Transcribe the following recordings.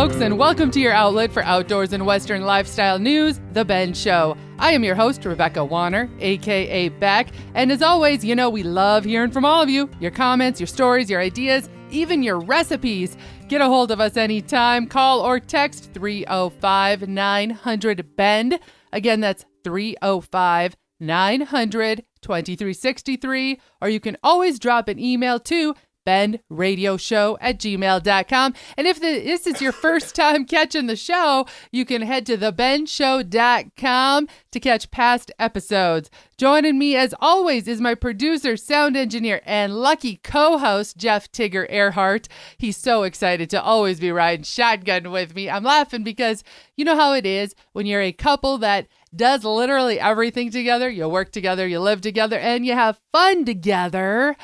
folks, and welcome to your outlet for outdoors and Western lifestyle news, The Ben Show. I am your host, Rebecca Warner, a.k.a. Beck, and as always, you know we love hearing from all of you. Your comments, your stories, your ideas, even your recipes. Get a hold of us anytime. Call or text 305-900-BEND. Again, that's 305-900-2363. Or you can always drop an email to bendradioshow@gmail.com. And if this is your first time catching the show, you can head to thebendshow.com to catch past episodes. Joining me, as always, is my producer, sound engineer, and lucky co-host, Jeff Tigger Earhart. He's so excited to always be riding shotgun with me. I'm laughing because you know how it is when you're a couple that does literally everything together. You work together, you live together, and you have fun together.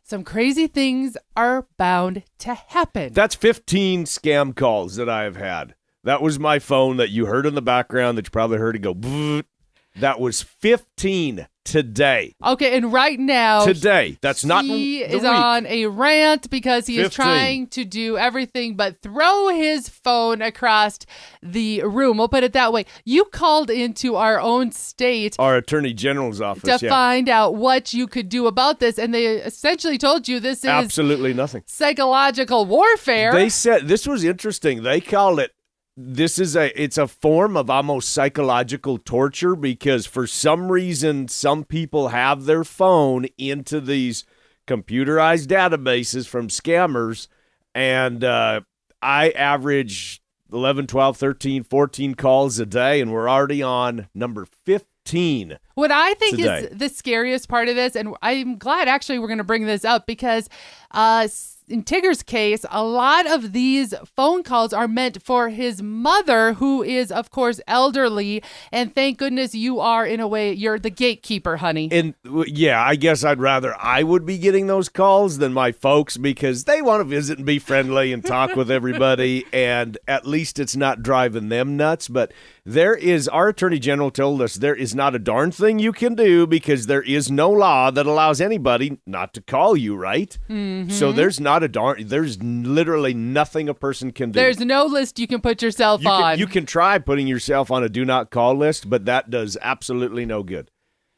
Some crazy things are bound to happen. That's 15 scam calls that I have had. That was my phone that you heard in the background that you probably heard it go, Bleh. That was 15 today. Okay, and right now, that's not he is on a rant because he 15. is trying to do everything but throw his phone across the room. We'll put it that way. You called into our own state, our Attorney General's office, to find out what you could do about this, and they essentially told you this is absolutely nothing. Psychological warfare. They said this was interesting. They called it. It's a form of almost psychological torture because for some reason, some people have their phone into these computerized databases from scammers. And I average 11, 12, 13, 14 calls a day, and we're already on number 15. What I think today is the scariest part of this, and I'm glad actually we're going to bring this up because in Tigger's case, a lot of these phone calls are meant for his mother, who is, of course, elderly. And thank goodness you are, in a way, you're the gatekeeper, honey. And yeah, I guess I'd rather I would be getting those calls than my folks because they want to visit and be friendly and talk with everybody. And at least it's not driving them nuts. But our Attorney General told us there is not a darn thing you can do because there is no law that allows anybody not to call you, right? Mm-hmm. So there's literally nothing a person can do. There's no list you can put yourself on. You can try putting yourself on a do not call list, but that does absolutely no good.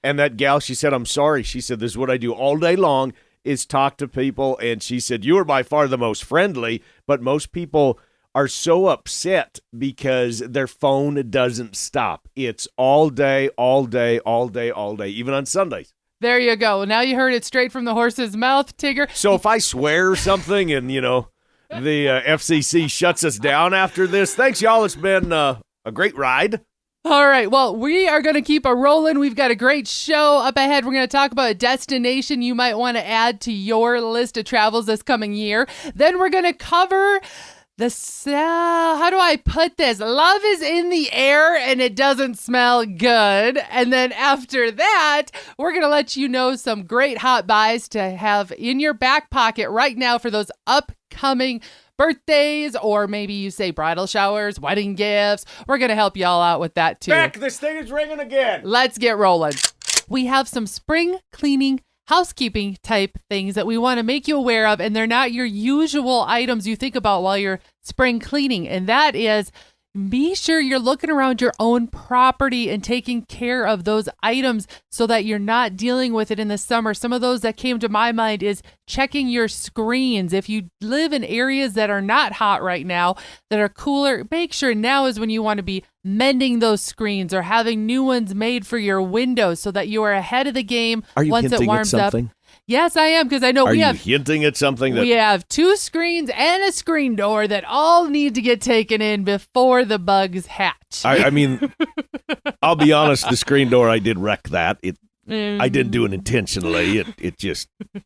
And that gal, she said, I'm sorry. She said, this is what I do all day long is talk to people. And she said, you are by far the most friendly, but most people are so upset because their phone doesn't stop. It's all day, all day, all day, all day, even on Sundays. There you go. Now you heard it straight from the horse's mouth, Tigger. So if I swear something and, the FCC shuts us down after this, thanks, y'all. It's been a great ride. All right. Well, we are going to keep a rolling. We've got a great show up ahead. We're going to talk about a destination you might want to add to your list of travels this coming year. Then we're going to cover how do I put this? Love is in the air and it doesn't smell good. And then after that, we're going to let you know some great hot buys to have in your back pocket right now for those upcoming birthdays, or maybe you say bridal showers, wedding gifts. We're going to help y'all out with that too. Beck, this thing is ringing again. Let's get rolling. We have some spring cleaning housekeeping type things that we want to make you aware of, and they're not your usual items you think about while you're spring cleaning. And that is, be sure you're looking around your own property and taking care of those items so that you're not dealing with it in the summer. Some of those that came to my mind is checking your screens. If you live in areas that are not hot right now, that are cooler, make sure now is when you want to be mending those screens or having new ones made for your windows so that you are ahead of the game once it warms up. Yes, I am, because I know we have hinting at something. We have 2 screens and a screen door that all need to get taken in before the bugs hatch. I mean, I'll be honest, the screen door, I did wreck that. I didn't do it intentionally.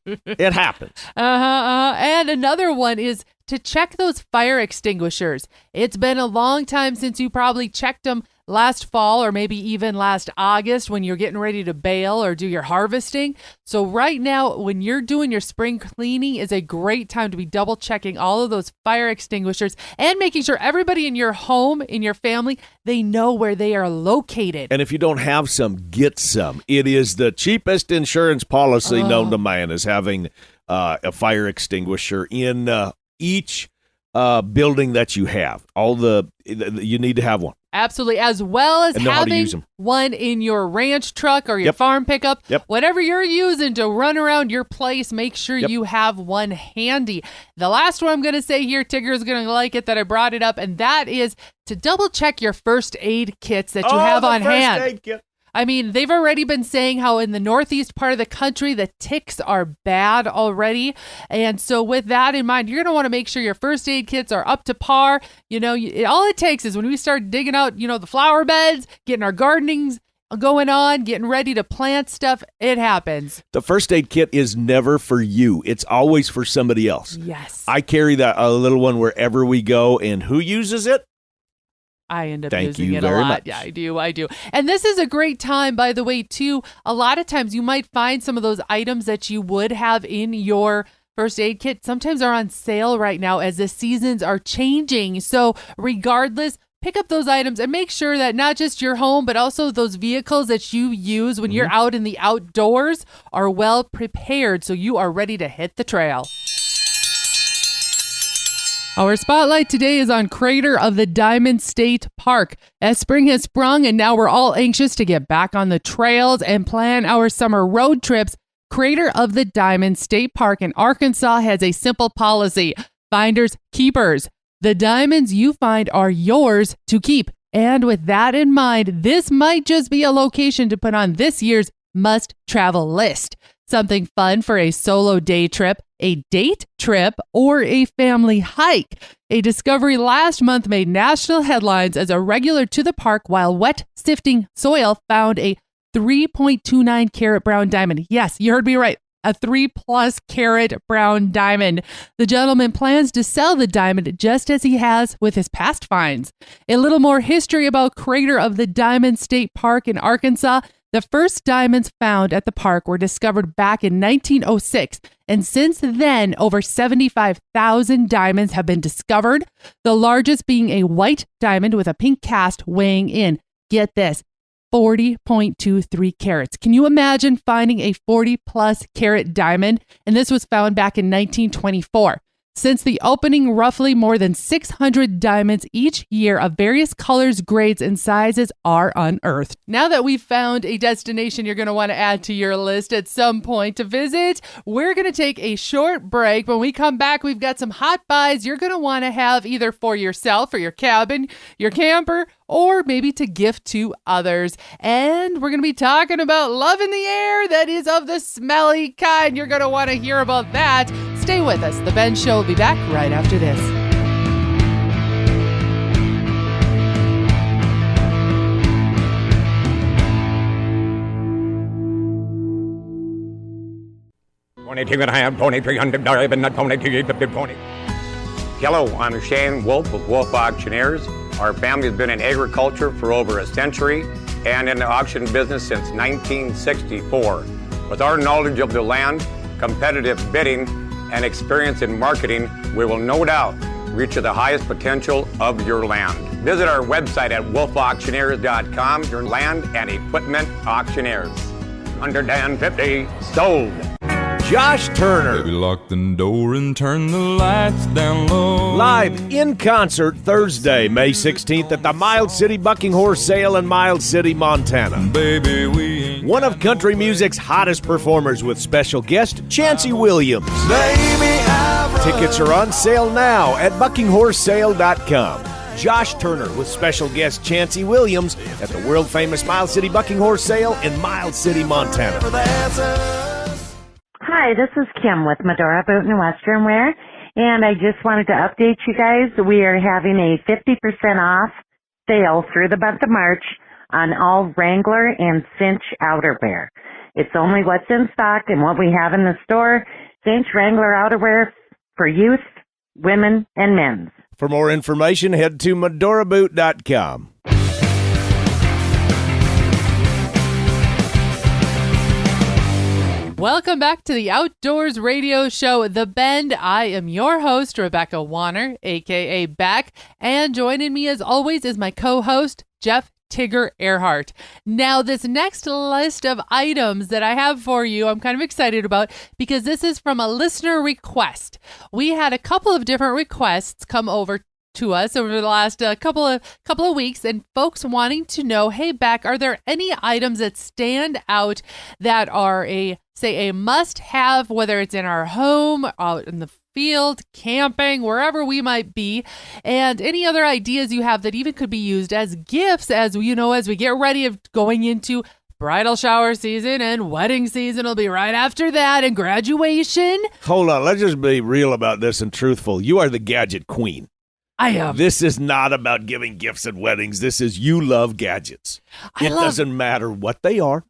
It happens. And another one is to check those fire extinguishers. It's been a long time since you probably checked them last fall or maybe even last August when you're getting ready to bale or do your harvesting. So right now, when you're doing your spring cleaning, is a great time to be double checking all of those fire extinguishers and making sure everybody in your home, in your family, they know where they are located. And if you don't have some, get some. It is the cheapest insurance policy known to man, is having a fire extinguisher in each building that you have. You need to have one. Absolutely, as well as And know how to use having 'em. one in your ranch truck or your Yep. farm pickup. Yep. Whatever you're using to run around your place, make sure Yep. you have one handy. The last one I'm going to say here, Tigger's going to like it that I brought it up, and that is to double check your first aid kits that you have on hand. Aid kit. I mean, they've already been saying how in the northeast part of the country, the ticks are bad already. And so with that in mind, you're going to want to make sure your first aid kits are up to par. You know, all it takes is when we start digging out, the flower beds, getting our gardenings going on, getting ready to plant stuff, it happens. The first aid kit is never for you. It's always for somebody else. Yes. I carry a little one wherever we go, and who uses it? I end up Thank using you it a very lot. much. Yeah, I do. And this is a great time, by the way, too. A lot of times you might find some of those items that you would have in your first aid kit sometimes are on sale right now as the seasons are changing. So regardless, pick up those items and make sure that not just your home, but also those vehicles that you use when you're out in the outdoors are well prepared so you are ready to hit the trail. Our spotlight today is on Crater of the Diamond State Park. As spring has sprung and now we're all anxious to get back on the trails and plan our summer road trips, Crater of the Diamond State Park in Arkansas has a simple policy: finders, keepers. The diamonds you find are yours to keep. And with that in mind, this might just be a location to put on this year's must-travel list. Something fun for a solo day trip, a date trip, or a family hike. A discovery last month made national headlines as a regular to the park while wet sifting soil found a 3.29 carat brown diamond. Yes, you heard me right. A 3+ carat brown diamond. The gentleman plans to sell the diamond just as he has with his past finds. A little more history about Crater of the Diamond State Park in Arkansas. The first diamonds found at the park were discovered back in 1906, and since then, over 75,000 diamonds have been discovered, the largest being a white diamond with a pink cast weighing in, get this, 40.23 carats. Can you imagine finding a 40+ carat diamond? And this was found back in 1924. Since the opening, roughly more than 600 diamonds each year of various colors, grades, and sizes are unearthed. Now that we've found a destination you're going to want to add to your list at some point to visit, we're going to take a short break. When we come back, we've got some hot buys you're going to want to have either for yourself or your cabin, your camper, or maybe to gift to others. And we're going to be talking about love in the air that is of the smelly kind. You're going to want to hear about that. Stay with us. The Ben Show will be back right after this. Hello, I'm Shane Wolf of Wolf Auctioneers. Our family has been in agriculture for over a century and in the auction business since 1964. With our knowledge of the land, competitive bidding, and experience in marketing, we will no doubt reach the highest potential of your land. Visit our website at wolfauctioneers.com, your land and equipment auctioneers. Under Dan 50, sold. Josh Turner. Baby, lock the door and turn the lights down low. Live in concert Thursday, May 16th at the Mild City Bucking Horse Sale in Mild City, Montana. Baby, we ain't One of country music's hottest performers with special guest Chancey Williams. Baby, I've Tickets are on sale now at buckinghorsesale.com. Josh Turner with special guest Chancey Williams at the world-famous Mild City Bucking Horse Sale in Mild City, Montana. Hi, this is Kim with Medora Boot and Western Wear, and I just wanted to update you guys. We are having a 50% off sale through the month of March on all Wrangler and Cinch outerwear. It's only what's in stock and what we have in the store. Cinch Wrangler outerwear for youth, women, and men's. For more information, head to medoraboot.com. Welcome back to the Outdoors Radio Show, The Bend. I am your host, Rebecca Warner, a.k.a. Beck. And joining me as always is my co-host, Jeff Tigger Earhart. Now, this next list of items that I have for you, I'm kind of excited about because this is from a listener request. We had a couple of different requests come over to us over the last couple of weeks, and folks wanting to know, hey, Beck, are there any items that stand out that are a must-have, whether it's in our home, out in the field, camping, wherever we might be, and any other ideas you have that even could be used as gifts as we get ready of going into bridal shower season, and wedding season will be right after that, and graduation. Hold on, let's just be real about this and truthful. You are the gadget queen. I am. This is not about giving gifts at weddings. This is you love gadgets. It doesn't matter what they are.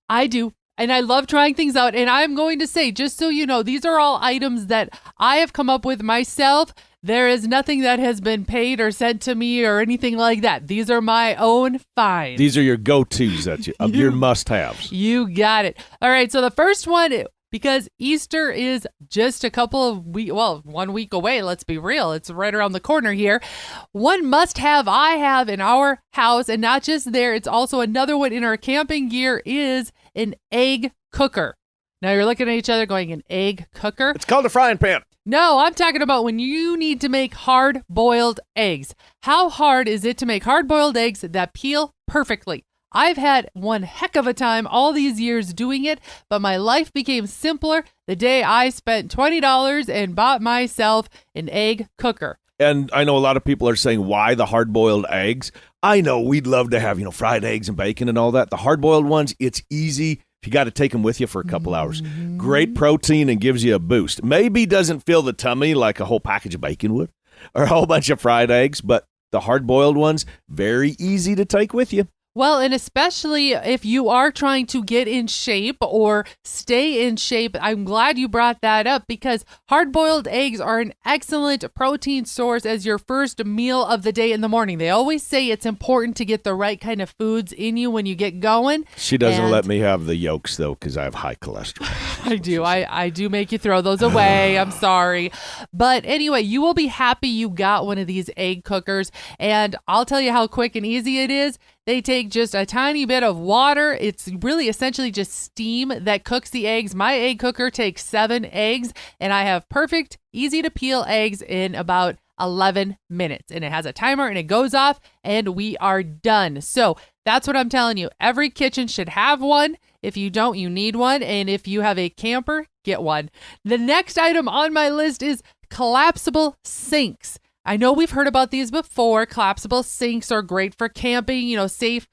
I do. And I love trying things out. And I'm going to say, just so you know, these are all items that I have come up with myself. There is nothing that has been paid or sent to me or anything like that. These are my own finds. These are your go-tos of your must-haves. You got it. All right. So the first one, because Easter is just a couple of weeks, 1 week away. Let's be real. It's right around the corner here. One must-have I have in our house, and not just there, it's also another one in our camping gear, is an egg cooker. Now you're looking at each other going, an egg cooker? It's called a frying pan. No, I'm talking about when you need to make hard-boiled eggs. How hard is it to make hard-boiled eggs that peel perfectly? I've had one heck of a time all these years doing it, but my life became simpler the day I spent $20 and bought myself an egg cooker. And I know a lot of people are saying, why the hard-boiled eggs? I know we'd love to have, fried eggs and bacon and all that. The hard-boiled ones, it's easy. You got to take them with you for a couple hours. Great protein and gives you a boost. Maybe doesn't fill the tummy like a whole package of bacon would or a whole bunch of fried eggs, but the hard-boiled ones, very easy to take with you. Well, and especially if you are trying to get in shape or stay in shape, I'm glad you brought that up because hard-boiled eggs are an excellent protein source as your first meal of the day in the morning. They always say it's important to get the right kind of foods in you when you get going. She doesn't let me have the yolks, though, because I have high cholesterol. I do. I do make you throw those away. I'm sorry. But anyway, you will be happy you got one of these egg cookers. And I'll tell you how quick and easy it is. They take just a tiny bit of water. It's really essentially just steam that cooks the eggs. My egg cooker takes 7 eggs, and I have perfect, easy to peel eggs in about 11 minutes. And it has a timer, and it goes off, and we are done. So that's what I'm telling you. Every kitchen should have one. If you don't, you need one. And if you have a camper, get one. The next item on my list is collapsible sinks. I know we've heard about these before. Collapsible sinks are great for camping, save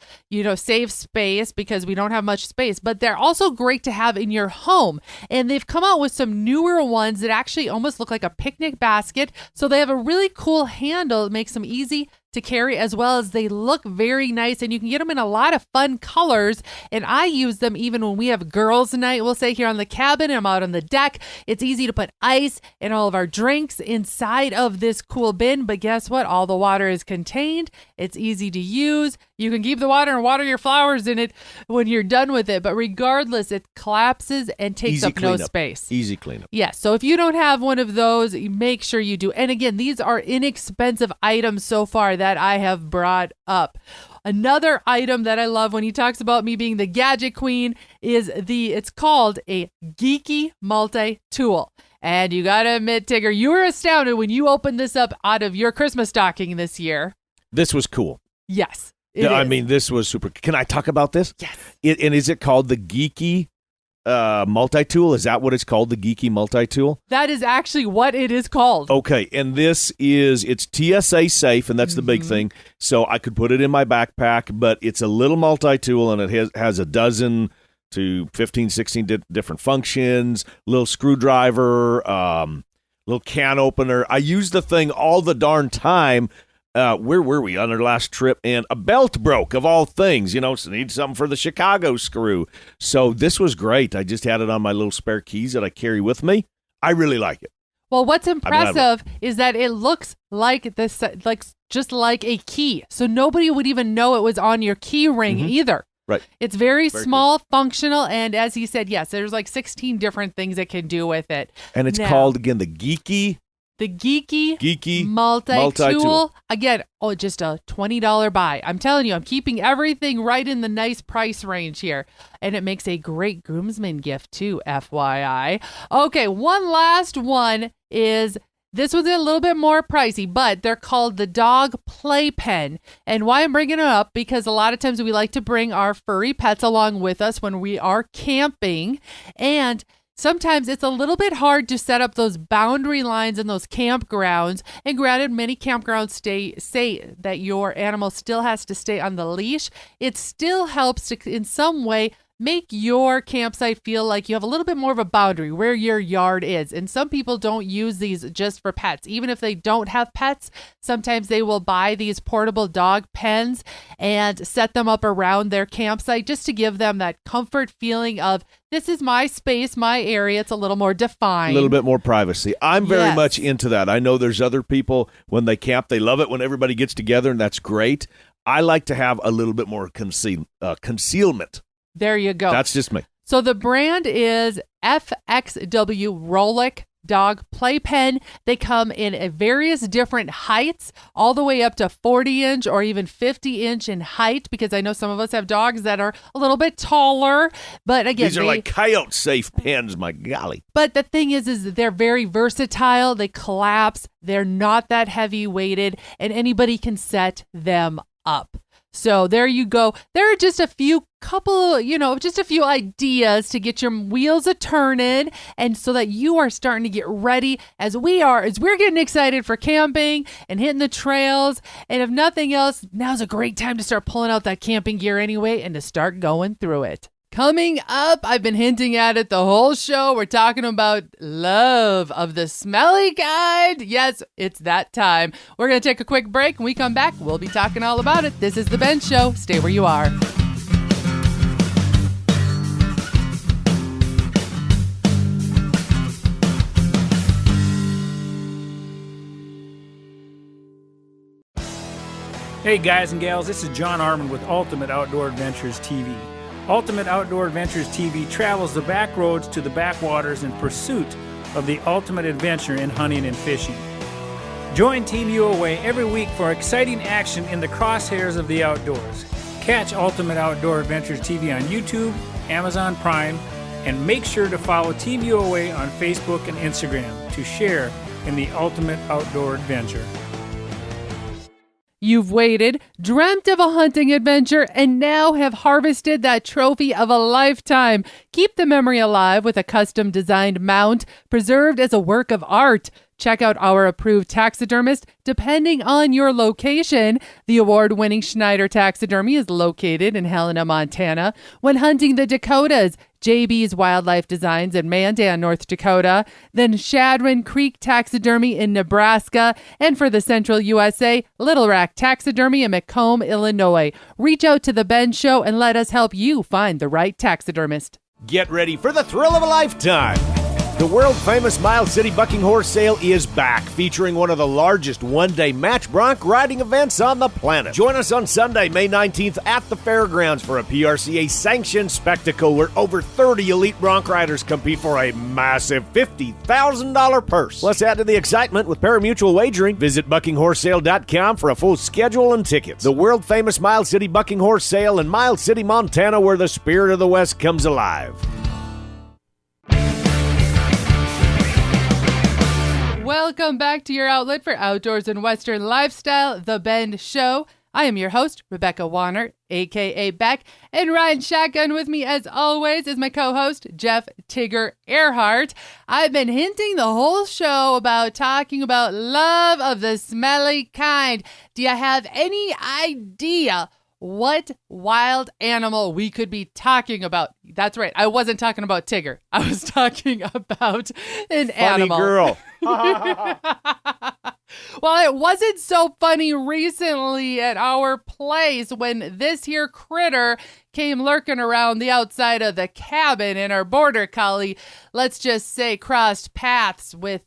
space because we don't have much space, but they're also great to have in your home. And they've come out with some newer ones that actually almost look like a picnic basket. So they have a really cool handle. It makes them easy to carry, as well as they look very nice, and you can get them in a lot of fun colors. And I use them even when we have girls' night, we'll say, here on the cabin. I'm out on the deck. It's easy to put ice and all of our drinks inside of this cool bin, but guess what? All the water is contained. It's easy to use. You can keep the water and water your flowers in it when you're done with it, but regardless, it collapses and takes up no space. Easy cleanup. Yes. So if you don't have one of those, make sure you do. And again, these are inexpensive items so far that I have brought up. Another item that I love when he talks about me being the gadget queen is it's called a geeky multi-tool. And you got to admit, Tigger, you were astounded when you opened this up out of your Christmas stocking this year. This was cool. Yes. I mean, this was super. Can I talk about this? Yes. And is it called the geeky multi-tool? Is that what it's called, the geeky multi-tool? That is actually what it is called. Okay, and it's TSA safe, and that's the big thing. So I could put it in my backpack, but it's a little multi-tool, and it has a dozen to 15, 16 different functions, little screwdriver, little can opener. I use the thing all the darn time. Where were we on our last trip? And a belt broke, of all things, so need something for the Chicago screw. So this was great. I just had it on my little spare keys that I carry with me. I really like it. Well, what's impressive is that it looks like this, just like a key. So nobody would even know it was on your key ring either. Right. It's very small, cool, functional, and as he said, yes, there's 16 different things it can do with it. And it's called, again, the geeky The Geeky Multi-Tool. Multi-Tool. Again, just a $20 buy. I'm telling you, I'm keeping everything right in the nice price range here. And it makes a great groomsman gift too, FYI. Okay, one last one is, this was a little bit more pricey, but they're called the dog playpen. And why I'm bringing it up, because a lot of times we like to bring our furry pets along with us when we are camping. And sometimes it's a little bit hard to set up those boundary lines in those campgrounds. And granted, many campgrounds say that your animal still has to stay on the leash. It still helps to, in some way, make your campsite feel like you have a little bit more of a boundary where your yard is. And some people don't use these just for pets. Even if they don't have pets, sometimes they will buy these portable dog pens and set them up around their campsite just to give them that comfort feeling of, this is my space, my area. It's a little more defined. A little bit more privacy. I'm very Yes. much into that. I know there's other people, when they camp, they love it when everybody gets together, and that's great. I like to have a little bit more concealment. There you go. That's just me. So the brand is FXW Rolick Dog Playpen. They come in at various different heights, all the way up to 40-inch or even 50-inch in height, because I know some of us have dogs that are a little bit taller. But again, These are like coyote-safe pens, my golly. But the thing is that they're very versatile. They collapse. They're not that heavy weighted, and anybody can set them up. So there you go. There are just a few ideas to get your wheels a-turning, and so that you are starting to get ready as we're getting excited for camping and hitting the trails. And if nothing else, now's a great time to start pulling out that camping gear anyway and to start going through it. Coming up, I've been hinting at it the whole show. We're talking about love of the smelly kind. Yes, it's that time. We're going to take a quick break. When we come back, we'll be talking all about it. This is The Ben Show. Stay where you are. Hey guys and gals, this is John Arman with Ultimate Outdoor Adventures TV. Ultimate Outdoor Adventures TV travels the back roads to the backwaters in pursuit of the ultimate adventure in hunting and fishing. Join Team UOA every week for exciting action in the crosshairs of the outdoors. Catch Ultimate Outdoor Adventures TV on YouTube, Amazon Prime, and make sure to follow Team UOA on Facebook and Instagram to share in the ultimate outdoor adventure. You've waited, dreamt of a hunting adventure, and now have harvested that trophy of a lifetime. Keep the memory alive with a custom designed mount, preserved as a work of art. Check out our approved taxidermist depending on your location. The award-winning Schneider Taxidermy is located in Helena, Montana. When hunting the Dakotas, JB's Wildlife Designs in Mandan, North Dakota. Then Shadwin Creek Taxidermy in Nebraska. And for the Central USA, Little Rack Taxidermy in Macomb, Illinois. Reach out to The Ben Show and let us help you find the right taxidermist. Get ready for the thrill of a lifetime. The world-famous Miles City Bucking Horse Sale is back, featuring one of the largest one-day match bronc riding events on the planet. Join us on Sunday, May 19th at the fairgrounds for a PRCA-sanctioned spectacle where over 30 elite bronc riders compete for a massive $50,000 purse. Plus, add to the excitement with pari-mutuel wagering. Visit buckinghorsesale.com for a full schedule and tickets. The world-famous Miles City Bucking Horse Sale in Miles City, Montana, where the spirit of the West comes alive. Welcome back to your outlet for outdoors and Western lifestyle, The Ben Show. I am your host, Rebecca Warner, a.k.a. Beck, and riding shotgun with me, as always, is my co-host, Jeff Tigger Earhart. I've been hinting the whole show about talking about love of the smelly kind. Do you have any idea what wild animal we could be talking about? That's right. I wasn't talking about Tigger. I was talking about an animal. Funny girl. Well, it wasn't so funny recently at our place when this here critter came lurking around the outside of the cabin, and our border collie, let's just say, crossed paths with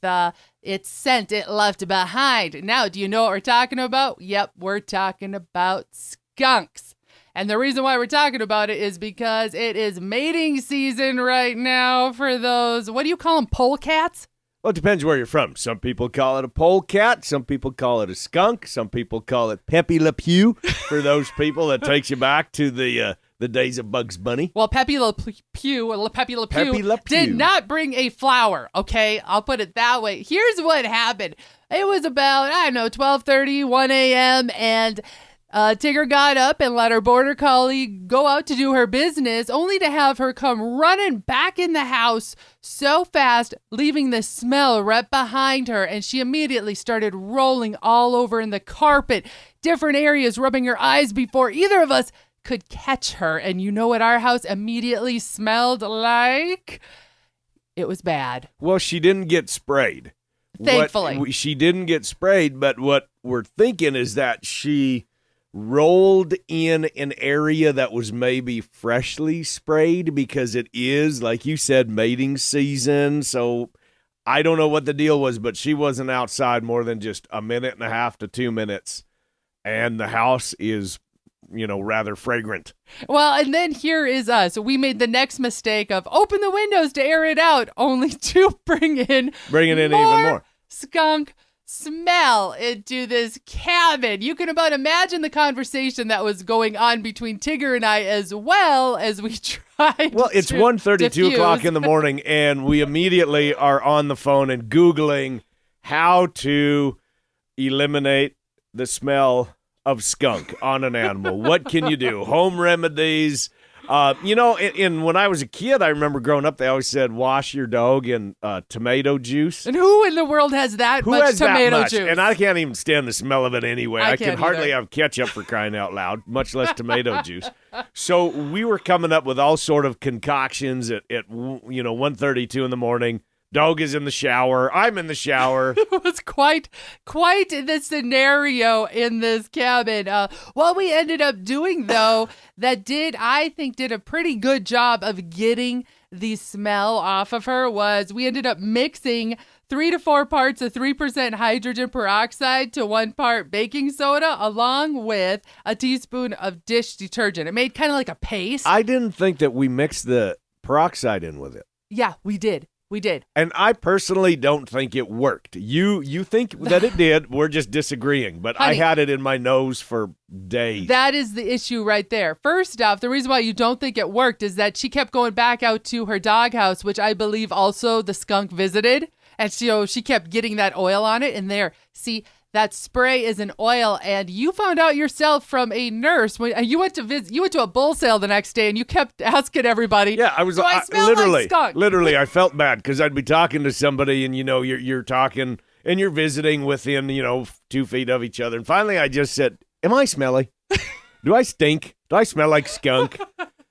its scent it left behind. Now, do you know what we're talking about? Yep, we're talking about skunks. And the reason why we're talking about it is because it is mating season right now for those, what do you call them, polecats? Well, it depends where you're from. Some people call it a polecat. Some people call it a skunk. Some people call it Pepe Le Pew for those people that takes you back to the days of Bugs Bunny. Well, Pepe Le Pew did not bring a flower, okay? I'll put it that way. Here's what happened. It was about, 12:30, 1 a.m., and Tigger got up and let her border collie go out to do her business, only to have her come running back in the house so fast, leaving the smell right behind her. And she immediately started rolling all over in the carpet, different areas, rubbing her eyes before either of us could catch her. And you know what our house immediately smelled like? It was bad. Well, she didn't get sprayed. Thankfully. She didn't get sprayed, but what we're thinking is that she rolled in an area that was maybe freshly sprayed, because it is, like you said, mating season. So I don't know what the deal was, but she wasn't outside more than just a minute and a half to 2 minutes. And the house is, rather fragrant. Well, and then here is us. We made the next mistake of open the windows to air it out, only to bring in even more skunk smell into this cabin. You can about imagine the conversation that was going on between Tigger and I, as well as we tried. Well, it's 1:30, 2 o'clock in the morning, and we immediately are on the phone and Googling how to eliminate the smell of skunk on an animal. What can you do? Home remedies. When I was a kid, I remember growing up, they always said, wash your dog in tomato juice. And who in the world has that much tomato juice? And I can't even stand the smell of it anyway. I can hardly either. have ketchup, for crying out loud, much less tomato juice. So we were coming up with all sort of concoctions at 1:32 in the morning. Dog is in the shower. I'm in the shower. It was quite the scenario in this cabin. What we ended up doing, though, I think did a pretty good job of getting the smell off of her, was we ended up mixing 3 to 4 parts of 3% hydrogen peroxide to 1 part baking soda, along with a teaspoon of dish detergent. It made kind of like a paste. I didn't think that we mixed the peroxide in with it. Yeah, we did. We did. And I personally don't think it worked. You think that it did. We're just disagreeing. But Honey, I had it in my nose for days. That is the issue right there. First off, the reason why you don't think it worked is that she kept going back out to her doghouse, which I believe also the skunk visited. And so she kept getting that oil on it. And there, see, that spray is an oil, and you found out yourself from a nurse when you went to a bull sale the next day, and you kept asking everybody. Yeah, I was literally, like skunk? Literally, I felt bad because I'd be talking to somebody, and you're talking and you're visiting within 2 feet of each other, and finally I just said, "Am I smelly? Do I stink? Do I smell like skunk?"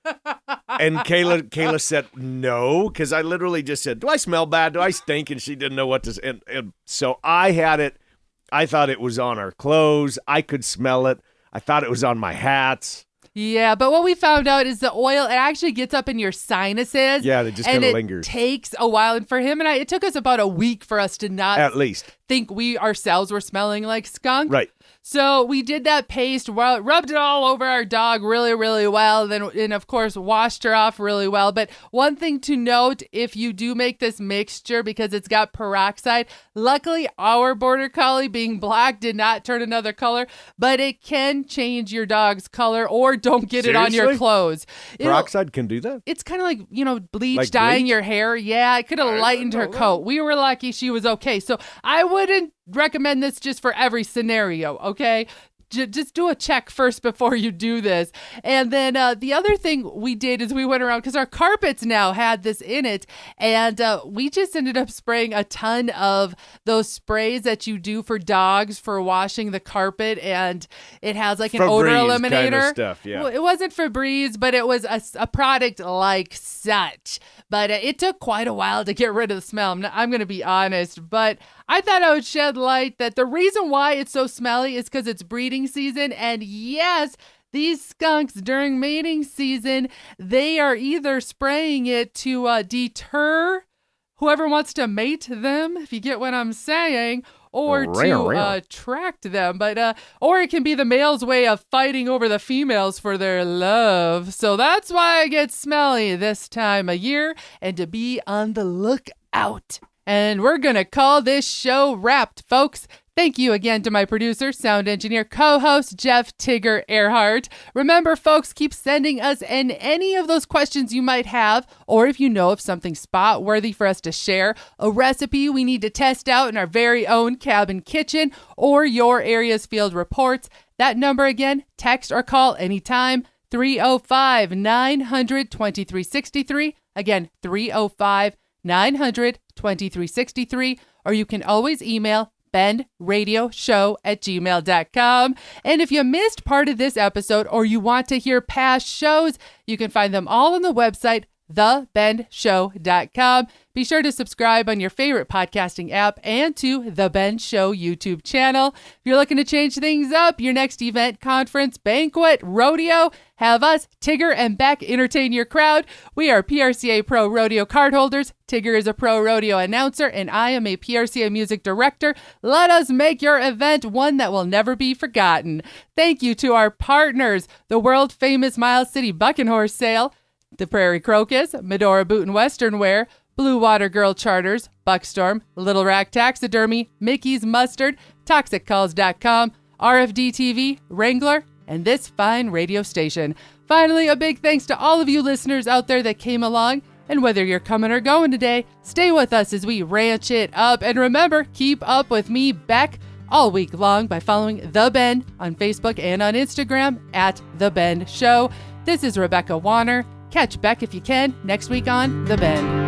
And Kayla said no, because I literally just said, "Do I smell bad? Do I stink?" And she didn't know what to say, and so I had it. I thought it was on our clothes. I could smell it. I thought it was on my hats. Yeah, but what we found out is the oil, it actually gets up in your sinuses. Yeah, it just kind of lingers. It takes a while. And for him and I, it took us about a week for us to not at least think we ourselves were smelling like skunk. Right. So we did that paste, rubbed it all over our dog really, really well, and of course washed her off really well. But one thing to note, if you do make this mixture, because it's got peroxide, luckily our border collie, being black, did not turn another color, but it can change your dog's color, or don't get Seriously? it on your clothes. Peroxide can do that? It's kind of like, bleach, like dyeing bleach? your hair. Yeah, it could have lightened her coat. We were lucky she was okay. So I wouldn't recommend this just for every scenario, okay? Just do a check first before you do this. And then the other thing we did is we went around, because our carpets now had this in it, and we just ended up spraying a ton of those sprays that you do for dogs for washing the carpet, and it has like an odor eliminator. Kind of stuff, yeah. Well, it wasn't Febreze, but it was a product like such. But it took quite a while to get rid of the smell. I'm going to be honest, but I thought I would shed light that the reason why it's so smelly is because it's breeding season. And yes, these skunks during mating season, they are either spraying it to deter whoever wants to mate them, if you get what I'm saying, or to attract them. But or it can be the male's way of fighting over the females for their love. So that's why I get smelly this time of year, and to be on the lookout. And we're going to call this show wrapped, folks. Thank you again to my producer, sound engineer, co-host, Jeff Tigger Earhart. Remember, folks, keep sending us in any of those questions you might have, or if you know of something spot-worthy for us to share, a recipe we need to test out in our very own cabin kitchen, or your area's field reports. That number again, text or call anytime, 305-900-2363. Again, 305-900-2363. Or you can always email benradioshow@gmail.com. And if you missed part of this episode or you want to hear past shows, you can find them all on the website, thebendshow.com. Be sure to subscribe on your favorite podcasting app and to The Ben Show YouTube channel. If you're looking to change things up, your next event, conference, banquet, rodeo, have us, Tigger and Beck, entertain your crowd. We are PRCA Pro Rodeo card holders. Tigger is a pro rodeo announcer, and I am a PRCA music director. Let us make your event one that will never be forgotten. Thank you to our partners, the world famous Miles City Buck and Horse Sale, the Prairie Crocus, Medora Boot and Western Wear, Blue Water Girl Charters, Buckstorm, Little Rack Taxidermy, Mickey's Mustard, ToxicCalls.com, RFD TV, Wrangler, and this fine radio station. Finally, a big thanks to all of you listeners out there that came along. And whether you're coming or going today, stay with us as we ranch it up. And remember, keep up with me, Beck, all week long by following The Ben on Facebook and on Instagram at The Ben Show. This is Rebecca Warner. Catch Beck if you can next week on The Ben.